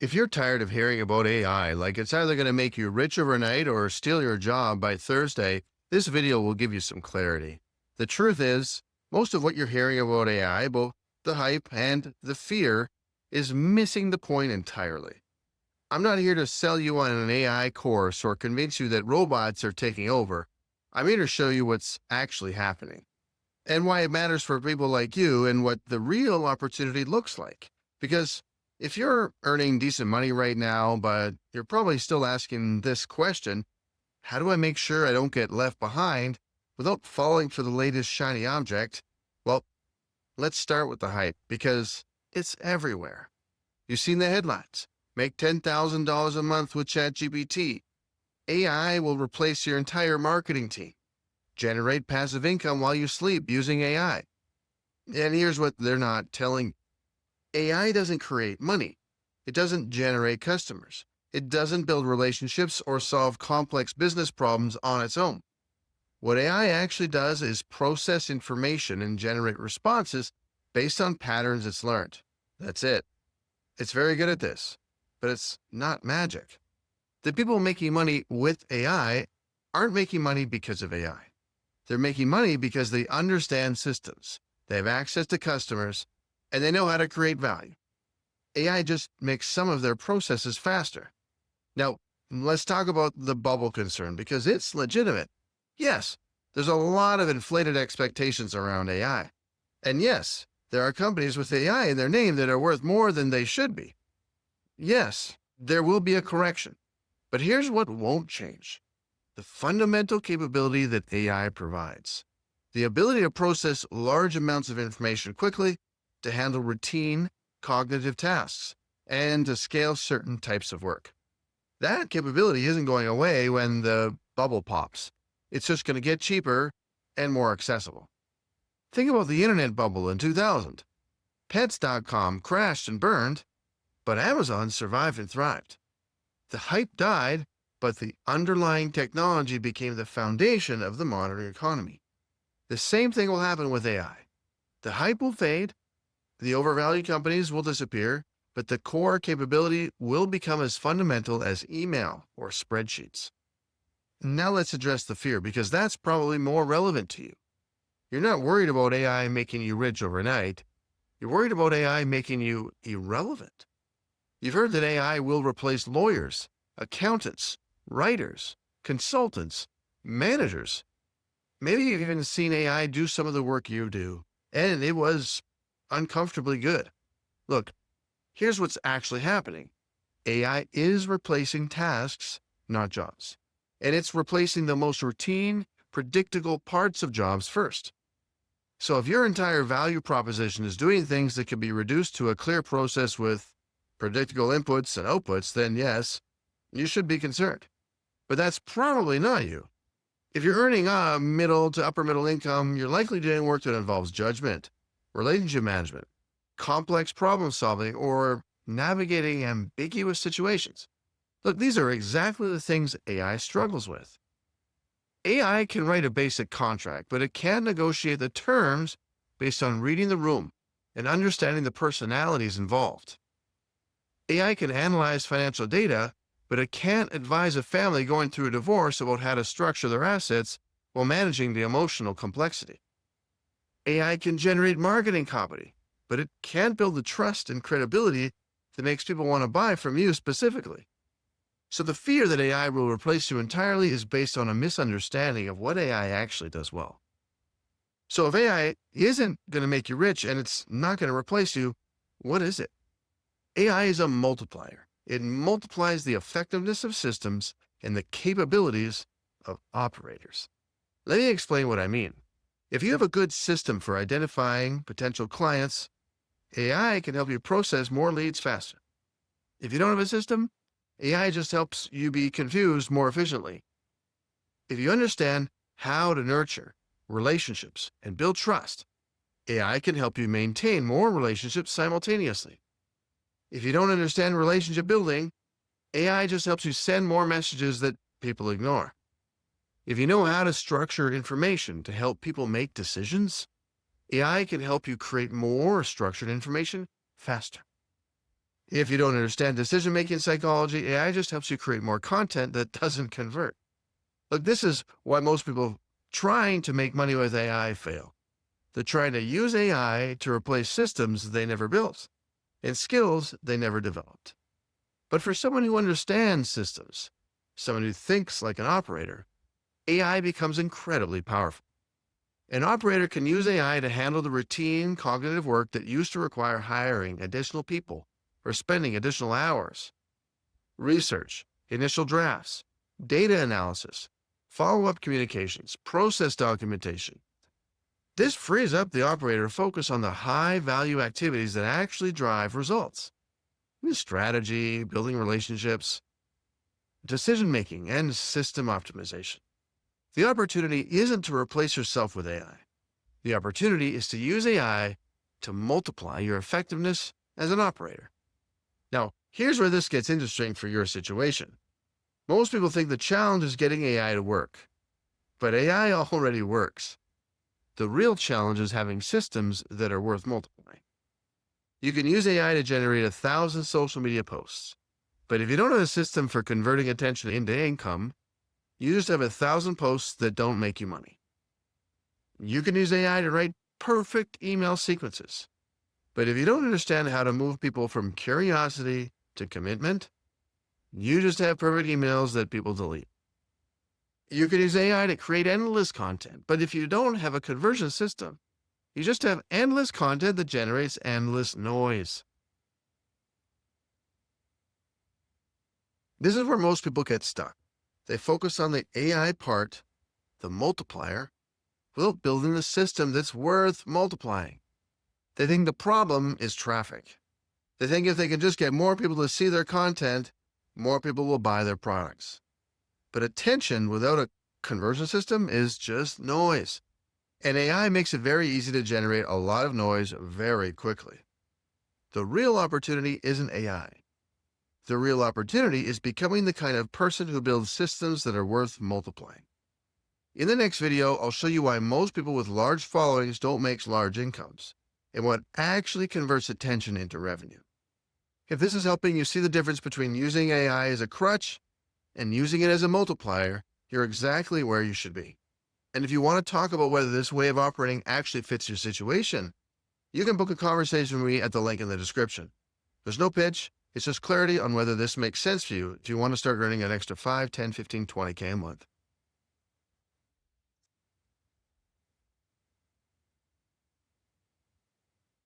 If you're tired of hearing about AI, like it's either going to make you rich overnight or steal your job by Thursday, this video will give you some clarity. The truth is, most of what you're hearing about AI, both the hype and the fear, is missing the point entirely. I'm not here to sell you on an AI course or convince you that robots are taking over. I'm here to show you what's actually happening and why it matters for people like you and what the real opportunity looks like. Because if you're earning decent money right now, but you're probably still asking this question, how do I make sure I don't get left behind without falling for the latest shiny object? Well, let's start with the hype because it's everywhere. You've seen the headlines. Make $10,000 a month with ChatGPT. AI will replace your entire marketing team. Generate passive income while you sleep using AI. And here's what they're not telling. AI doesn't create money. It doesn't generate customers. It doesn't build relationships or solve complex business problems on its own. What AI actually does is process information and generate responses based on patterns it's learned. That's it. It's very good at this, but it's not magic. The people making money with AI aren't making money because of AI. They're making money because they understand systems, they have access to customers, and they know how to create value. AI just makes some of their processes faster. Now, let's talk about the bubble concern because it's legitimate. Yes, there's a lot of inflated expectations around AI. And yes, there are companies with AI in their name that are worth more than they should be. Yes, there will be a correction. But here's what won't change: the fundamental capability that AI provides. The ability to process large amounts of information quickly, to handle routine cognitive tasks, and to scale certain types of work. That capability isn't going away when the bubble pops. It's just going to get cheaper and more accessible. Think about the internet bubble in 2000. Pets.com crashed and burned, but Amazon survived and thrived. The hype died, but the underlying technology became the foundation of the modern economy. The same thing will happen with AI. The hype will fade, the overvalued companies will disappear, but the core capability will become as fundamental as email or spreadsheets. Now let's address the fear because that's probably more relevant to you. You're not worried about AI making you rich overnight. You're worried about AI making you irrelevant. You've heard that AI will replace lawyers, accountants, writers, consultants, managers. Maybe you've even seen AI do some of the work you do, and it was uncomfortably good. Look, here's what's actually happening. AI is replacing tasks, not jobs. And it's replacing the most routine, predictable parts of jobs first. So if your entire value proposition is doing things that can be reduced to a clear process with predictable inputs and outputs, then yes, you should be concerned. But that's probably not you. If you're earning a middle to upper middle income, you're likely doing work that involves judgment, relationship management, complex problem solving, or navigating ambiguous situations. Look, these are exactly the things AI struggles with. AI can write a basic contract, but it can't negotiate the terms based on reading the room and understanding the personalities involved. AI can analyze financial data, but it can't advise a family going through a divorce about how to structure their assets while managing the emotional complexity. AI can generate marketing copy, but it can't build the trust and credibility that makes people want to buy from you specifically. So the fear that AI will replace you entirely is based on a misunderstanding of what AI actually does well. So if AI isn't going to make you rich and it's not going to replace you, what is it? AI is a multiplier. It multiplies the effectiveness of systems and the capabilities of operators. Let me explain what I mean. If you have a good system for identifying potential clients, AI can help you process more leads faster. If you don't have a system, AI just helps you be confused more efficiently. If you understand how to nurture relationships and build trust, AI can help you maintain more relationships simultaneously. If you don't understand relationship building, AI just helps you send more messages that people ignore. If you know how to structure information to help people make decisions, AI can help you create more structured information faster. If you don't understand decision-making psychology, AI just helps you create more content that doesn't convert. Look, this is why most people trying to make money with AI fail. They're trying to use AI to replace systems they never built and skills they never developed. But for someone who understands systems, someone who thinks like an operator, AI becomes incredibly powerful. An operator can use AI to handle the routine cognitive work that used to require hiring additional people or spending additional hours. Research, initial drafts, data analysis, follow-up communications, process documentation. This frees up the operator to focus on the high-value activities that actually drive results. Strategy, building relationships, decision-making, and system optimization. The opportunity isn't to replace yourself with AI. The opportunity is to use AI to multiply your effectiveness as an operator. Now, here's where this gets interesting for your situation. Most people think the challenge is getting AI to work, but AI already works. The real challenge is having systems that are worth multiplying. You can use AI to generate 1,000 social media posts, but if you don't have a system for converting attention into income, you just have 1,000 posts that don't make you money. You can use AI to write perfect email sequences, but if you don't understand how to move people from curiosity to commitment, you just have perfect emails that people delete. You can use AI to create endless content, but if you don't have a conversion system, you just have endless content that generates endless noise. This is where most people get stuck. They focus on the AI part, the multiplier, without building the system that's worth multiplying. They think the problem is traffic. They think if they can just get more people to see their content, more people will buy their products. But attention without a conversion system is just noise. And AI makes it very easy to generate a lot of noise very quickly. The real opportunity isn't AI. The real opportunity is becoming the kind of person who builds systems that are worth multiplying. In the next video, I'll show you why most people with large followings don't make large incomes, and what actually converts attention into revenue. If this is helping you see the difference between using AI as a crutch and using it as a multiplier, you're exactly where you should be. And if you want to talk about whether this way of operating actually fits your situation, you can book a conversation with me at the link in the description. There's no pitch. It's just clarity on whether this makes sense for you if you want to start earning an extra 5, 10, 15, 20K a month.